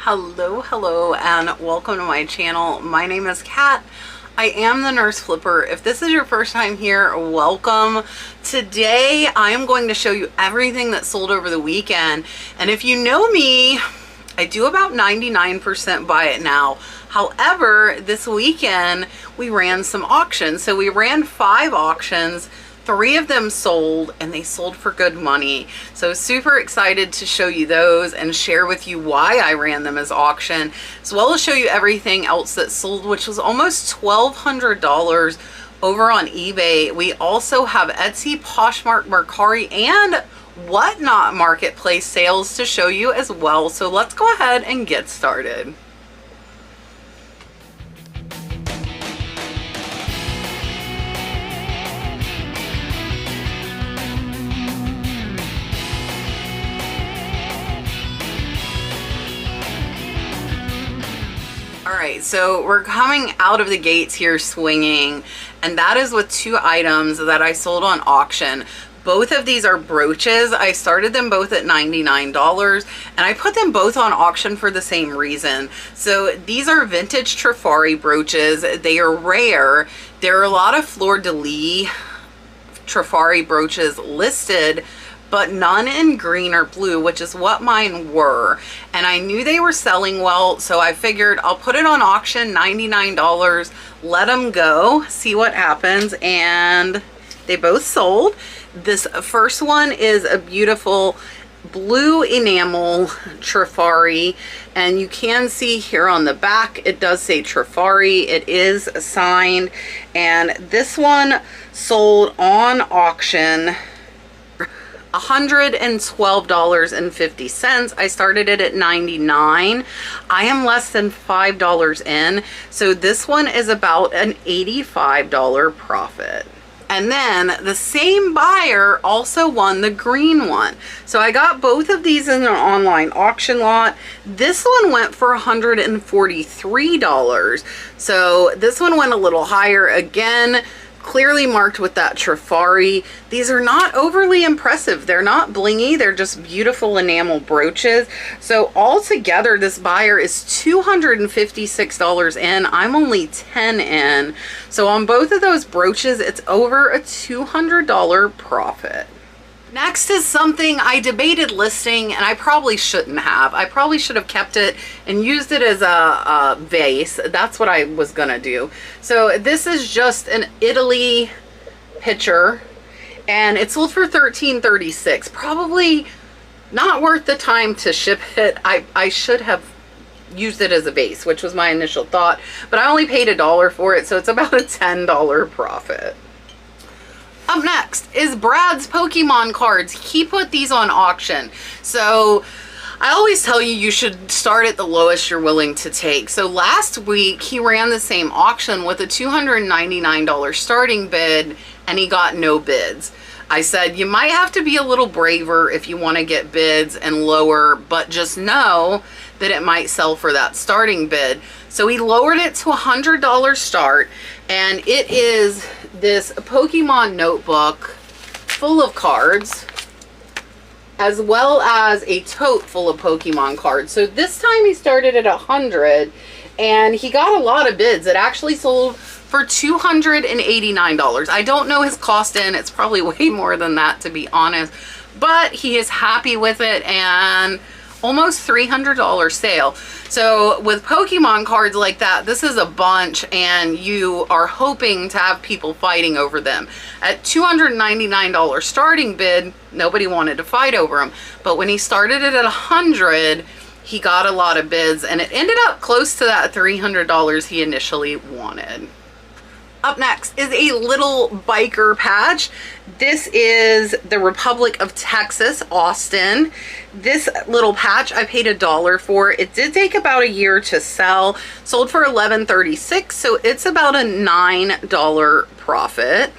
Hello, and welcome to my channel. My name is Kat. I am the Nurse Flipper. If this is your first time here, welcome. Today, I am going to show you everything that sold over the weekend. And if you know me, I do about 99% buy it now. However, this weekend, we ran some auctions. So we ran 5 auctions. 3 of them sold, and they sold for good money. So super excited to show you those and share with you why I ran them as auction, as well as show you everything else that sold, which was almost $1,200 over on eBay. We also have Etsy, Poshmark, Mercari, and Whatnot marketplace sales to show you as well. So let's go ahead and get started. Alright, so we're coming out of the gates here swinging, and that is with 2 items that I sold on auction. Both of these are brooches. I started them both at $99, and I put them both on auction for the same reason. So these are vintage Trifari brooches. They are rare. There are a lot of fleur-de-lis Trifari brooches listed, but none in green or blue, which is what mine were. And I knew they were selling well, so I figured I'll put it on auction, $99, let them go, see what happens, and they both sold. This first one is a beautiful blue enamel Trifari, and you can see here on the back it does say Trifari. It is signed, and this one sold on auction $112.50. I started it at $99. I am less than $5 in, so this one is about an $85 profit. And then the same buyer also won the green one. So I got both of these in an online auction lot. This one went for $143. So this one went a little higher again. Clearly marked with that Trifari. These are not overly impressive. They're not blingy. They're just beautiful enamel brooches. So altogether, this buyer is $256 in. I'm only $10 in. So on both of those brooches, it's over a $200 profit. Next is something I debated listing, and I probably shouldn't have. I probably should have kept it and used it as a vase. That's what I was gonna do. So this is just an Italy pitcher, and it sold for $13.36. Probably not worth the time to ship it. I should have used it as a vase, which was my initial thought, but I only paid $1 for it, so it's about a $10 profit. Up next is Brad's Pokemon cards. He put these on auction. So I always tell you, you should start at the lowest you're willing to take. So last week he ran the same auction with a $299 starting bid, and he got no bids. I said, you might have to be a little braver if you want to get bids and lower, but just know that it might sell for that starting bid. So he lowered it to $100 start, and it is this Pokemon notebook full of cards, as well as a tote full of Pokemon cards. So this time he started at 100, and he got a lot of bids. It actually sold for $289. I don't know his cost in. It's probably way more than that, to be honest, but he is happy with it, and almost $300 sale. So with Pokemon cards like that, this is a bunch, and you are hoping to have people fighting over them. At $299 starting bid, nobody wanted to fight over him, but when he started it at 100, he got a lot of bids, and it ended up close to that $300 he initially wanted. Up next is a little biker patch. This is the Republic of Texas, Austin. This little patch I paid $1 for. It did take about a year to sell. Sold for $11.36, so it's about a $9 profit.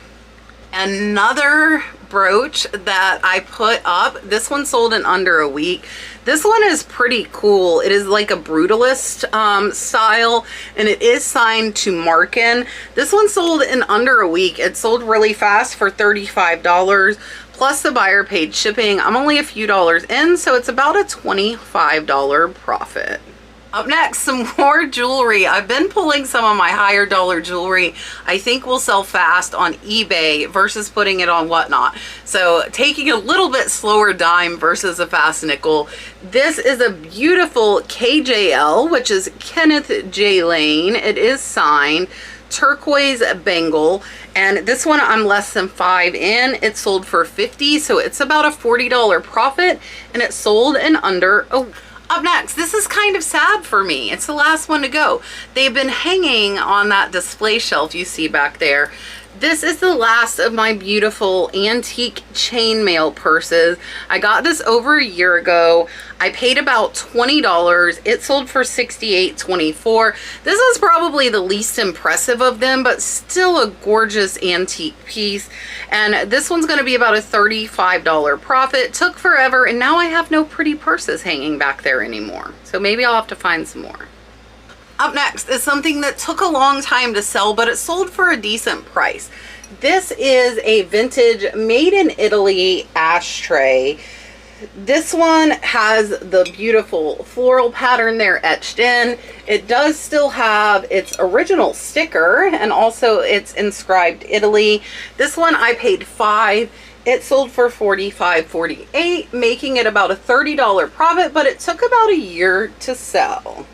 Another brooch that I put up, this one sold in under a week. This one is pretty cool. It is like a brutalist style, and it is signed to Markin. This one sold in under a week. It sold really fast for $35, plus the buyer paid shipping. I'm only a few dollars in, so it's about a $25 profit. Up next, some more jewelry. I've been pulling some of my higher dollar jewelry I think will sell fast on eBay versus putting it on Whatnot. So taking a little bit slower dime versus a fast nickel. This is a beautiful KJL, which is Kenneth J. Lane. It is signed. Turquoise bangle, and this one I'm less than 5 in. It sold for $50, so it's about a $40 profit, and it sold in under a... Up next, this is kind of sad for me. It's the last one to go. They've been hanging on that display shelf you see back there. This is the last of my beautiful antique chainmail purses. I got this over a year ago. I paid about $20. It sold for $68.24. This is probably the least impressive of them, but still a gorgeous antique piece. And this one's going to be about a $35 profit. Took forever, and now I have no pretty purses hanging back there anymore. So maybe I'll have to find some more. Up next is something that took a long time to sell, but it sold for a decent price. This is a vintage made in Italy ashtray. This one has the beautiful floral pattern there etched in. It does still have its original sticker, and also it's inscribed Italy. This one I paid $5. It sold for $45.48, making it about a $30 profit, but it took about a year to sell.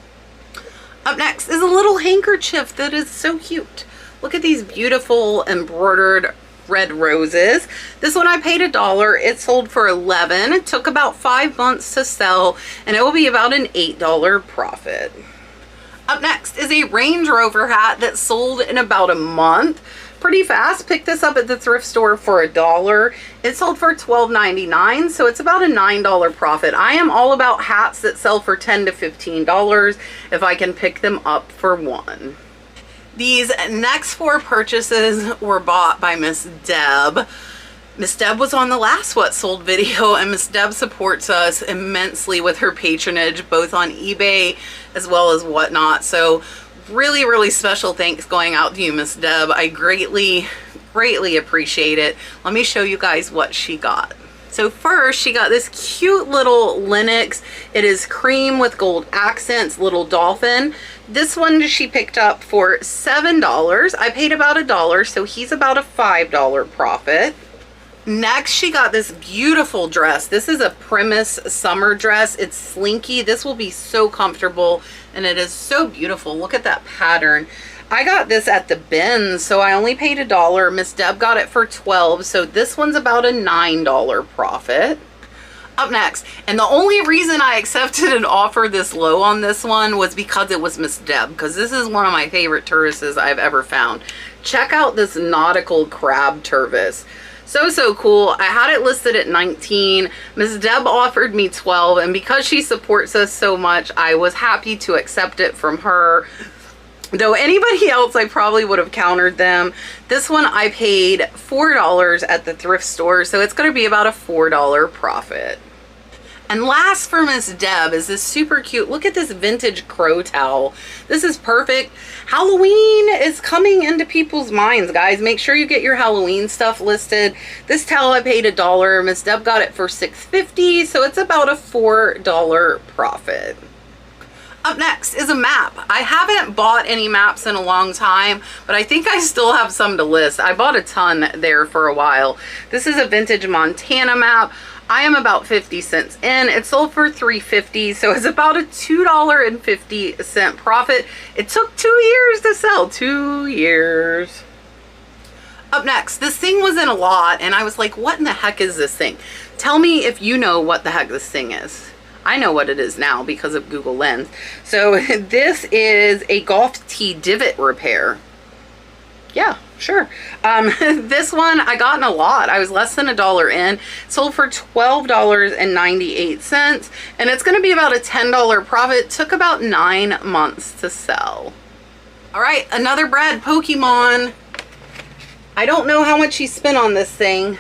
Up next is a little handkerchief that is so cute. Look at these beautiful embroidered red roses. This one I paid $1. It sold for $11. It took about 5 months to sell, and it will be about an $8 profit. Up next is a Range Rover hat that sold in about a month. Pretty fast. Picked this up at the thrift store for $1. It sold for $12.99, so it's about a $9 profit. I am all about hats that sell for $10 to $15 if I can pick them up for one. These next 4 purchases were bought by Miss Deb. Miss Deb was on the last What Sold video, and Miss Deb supports us immensely with her patronage, both on eBay as well as Whatnot. So really special thanks going out to you, Miss Deb. I greatly appreciate it. Let me show you guys what she got. So first, she got this cute little Lynx. It is cream with gold accents, little dolphin. This one she picked up for $7. I paid about $1, so he's about a $5 profit. Next, she got this beautiful dress. This is a Primus summer dress. It's slinky. This will be so comfortable, and it is so beautiful. Look at that pattern. I got this at the bins, so I only paid $1. Miss Deb got it for $12, so this one's about a $9 profit. Up next, and the only reason I accepted an offer this low on this one was because it was Miss Deb, because this is one of my favorite turvises I've ever found. Check out this nautical crab turvis. So cool. I had it listed at $19. Miss Deb offered me $12, and because she supports us so much, I was happy to accept it from her. Though anybody else, I probably would have countered them. This one I paid $4 at the thrift store, so it's going to be about a $4 profit. And last for Miss Deb is this super cute, look at this vintage crow towel. This is perfect. Halloween is coming into people's minds, guys. Make sure you get your Halloween stuff listed. This towel I paid $1. Miss Deb got it for $6.50, so it's about a $4 profit. Up next is a map. I haven't bought any maps in a long time, but I think I still have some to list. I bought a ton there for a while. This is a vintage Montana map. I am about 50 cents in. It sold for $3.50, so it's about a $2.50 profit. It took 2 years to sell, 2 years. Up next, this thing was in a lot, and I was like, what in the heck is this thing? Tell me if you know what the heck this thing is. I know what it is now because of Google Lens. So this is a golf tee divot repair. Yeah, sure. This one I got in a lot. I was less than $1 in. Sold for $12.98, and it's going to be about a $10 profit. Took about 9 months to sell. All right, another Brad Pokemon. I don't know how much he spent on this thing.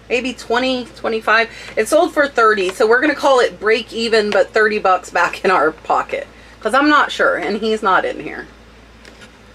Maybe 20, 25. It sold for 30, so we're going to call it break even, but 30 bucks back in our pocket, because I'm not sure, and he's not in here.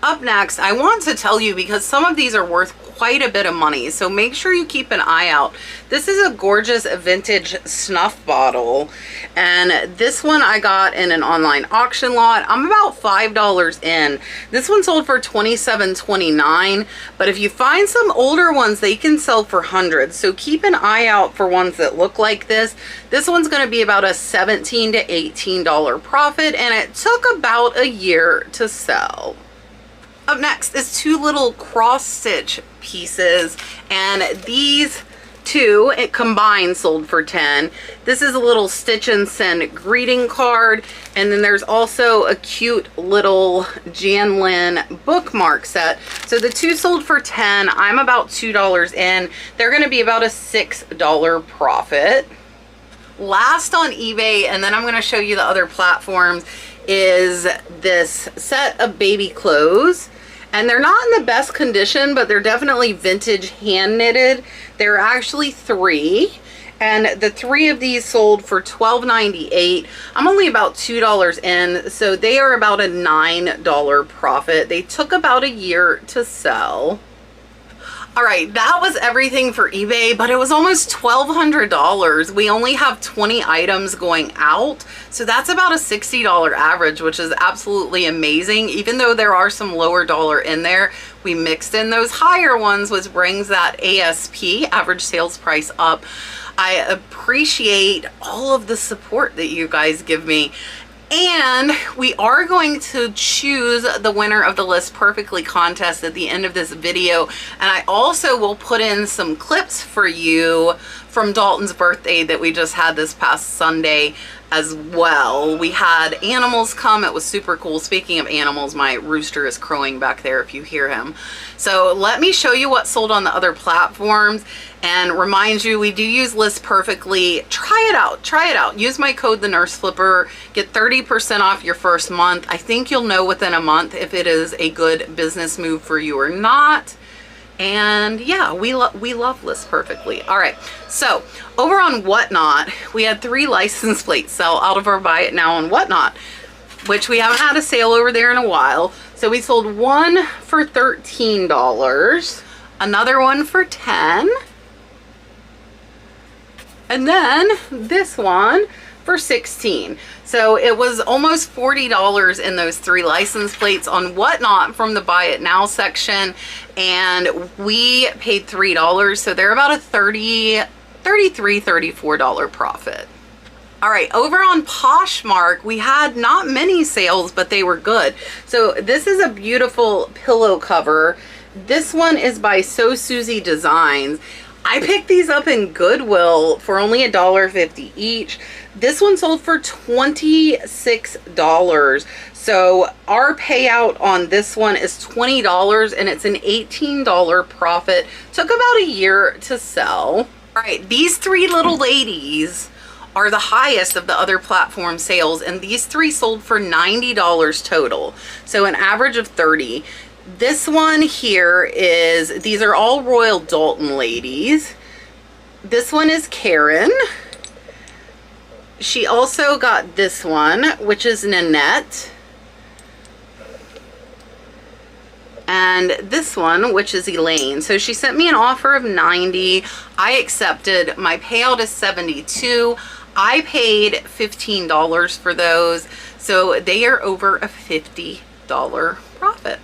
Up next, I want to tell you, because some of these are worth quite a bit of money, so make sure you keep an eye out. This is a gorgeous vintage snuff bottle, and this one I got in an online auction lot. I'm about $5 in. This one sold for $27.29, but if you find some older ones, they can sell for hundreds, so keep an eye out for ones that look like this. This one's going to be about a $17 to $18 profit, and it took about a year to sell. Up next is two little cross stitch pieces, and these two combined sold for $10. This is a little stitch and send greeting card, and then there's also a cute little Jan Lynn bookmark set. So the two sold for $10. I'm about $2 in. They're going to be about a $6 profit. Last on eBay, and then I'm going to show you the other platforms, is this set of baby clothes. And they're not in the best condition, but they're definitely vintage hand knitted. There are actually 3. And the 3 of these sold for $12.98. I'm only about $2 in, so they are about a $9 profit. They took about a year to sell. All right, that was everything for eBay, but it was almost $1,200. We only have 20 items going out, so that's about a $60 average, which is absolutely amazing. Even though there are some lower dollar in there, we mixed in those higher ones, which brings that ASP, average sales price, up. I appreciate all of the support that you guys give me. And we are going to choose the winner of the List Perfectly contest at the end of this video. And I also will put in some clips for you from Dalton's birthday that we just had this past Sunday as well. We had animals come. It was super cool. Speaking of animals, my rooster is crowing back there if you hear him. So let me show you what sold on the other platforms and remind you, we do use List Perfectly. Try it out. Try it out. Use my code, The Nurse Flipper. Get 30% off your first month. I think you'll know within a month if it is a good business move for you or not. And yeah, we love List Perfectly. All right, so over on Whatnot, we had 3 license plates sell out of our Buy It Now on Whatnot, which we haven't had a sale over there in a while. So we sold one for $13, another one for $10, and then this one for $16. So it was almost $40 in those 3 license plates on Whatnot from the Buy It Now section, and we paid $3, so they're about a $33, $34 profit. All right, over on Poshmark, we had not many sales, but they were good. So this is a beautiful pillow cover. This one is by So Susie Designs. I picked these up in Goodwill for only $1.50 each. This one sold for $26. So our payout on this one is $20, and it's an $18 profit. Took about a year to sell. All right, these 3 little ladies are the highest of the other platform sales, and these 3 sold for $90 total. So an average of $30. This one here is, these are all Royal Dalton ladies. This one is Karen. She also got this one, which is Nanette. And this one, which is Elaine. So she sent me an offer of $90. I accepted. My payout is $72. I paid $15 for those. So they are over a $50 profit.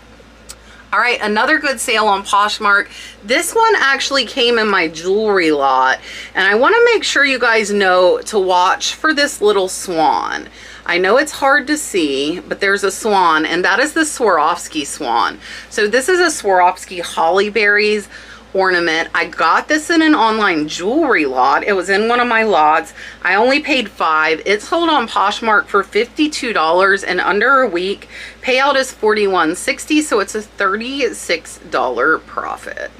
All right, another good sale on Poshmark. This one actually came in my jewelry lot, and I want to make sure you guys know to watch for this little swan. I know it's hard to see, but there's a swan, and that is the Swarovski swan. So this is a Swarovski Holly Berries ornament. I got this in an online jewelry lot. It was in one of my lots. I only paid $5. It sold on Poshmark for $52 in under a week. Payout is $41.60, so it's a $36 profit.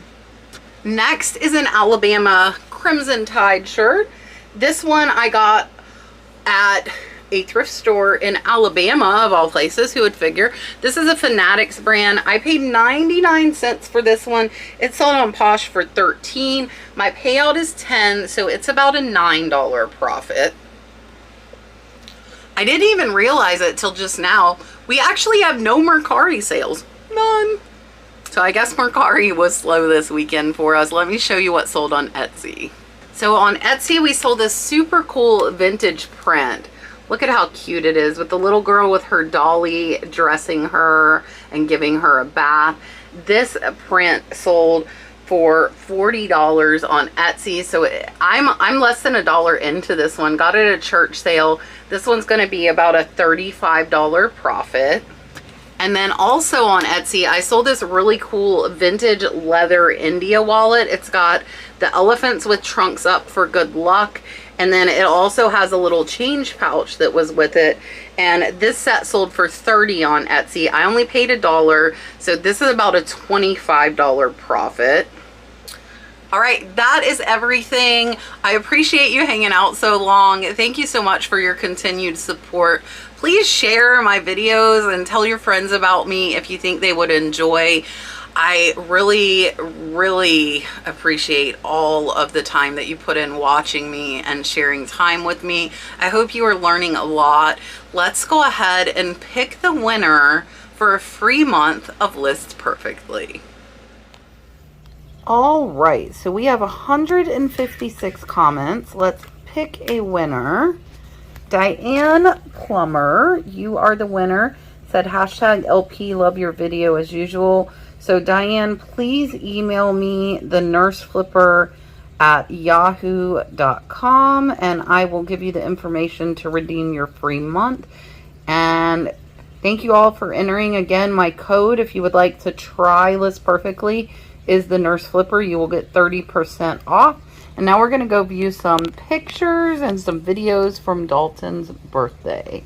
Next is an Alabama Crimson Tide shirt. This one I got at a thrift store in Alabama, of all places. Who would figure? This is a Fanatics brand. I paid 99 cents for this one. It sold on Posh for $13. My payout is $10, so it's about a $9 profit. I didn't even realize it till just now. We actually have no Mercari sales. None. So I guess Mercari was slow this weekend for us. Let me show you what sold on Etsy. So on Etsy, we sold this super cool vintage print. Look at how cute it is with the little girl with her dolly dressing her and giving her a bath. This print sold for $40 on Etsy. So I'm less than $1 into this one. Got it at a church sale. This one's going to be about a $35 profit. And then also on Etsy, I sold this really cool vintage leather India wallet. It's got the elephants with trunks up for good luck. And then it also has a little change pouch that was with it. And this set sold for $30 on Etsy. I only paid $1. So this is about a $25 profit. All right, that is everything. I appreciate you hanging out so long. Thank you so much for your continued support. Please share my videos and tell your friends about me if you think they would enjoy. I really, really appreciate all of the time that you put in watching me and sharing time with me. I hope you are learning a lot. Let's go ahead and pick the winner for a free month of List Perfectly. All right, so we have 156 comments. Let's pick a winner. Diane Plummer, you are the winner. Said hashtag LP, love your video as usual. So Diane, please email me the nurse flipper at yahoo.com and I will give you the information to redeem your free month. And thank you all for entering. Again, my code, if you would like to try List Perfectly, is the nurse flipper. You will get 30% off. And now we're going to go view some pictures and some videos from Dalton's birthday.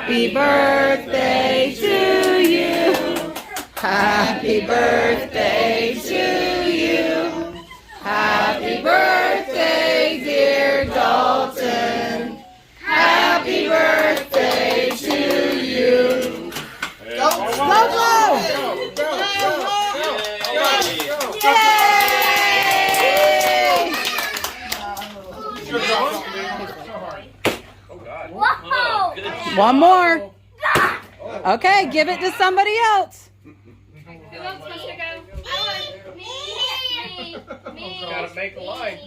Happy birthday to you. Happy birthday to you. Happy birthday, dear Dalton. Happy birthday to you. Go, go, One more. Okay, give it to somebody else. Who else wants to go? Me. Gotta make a line.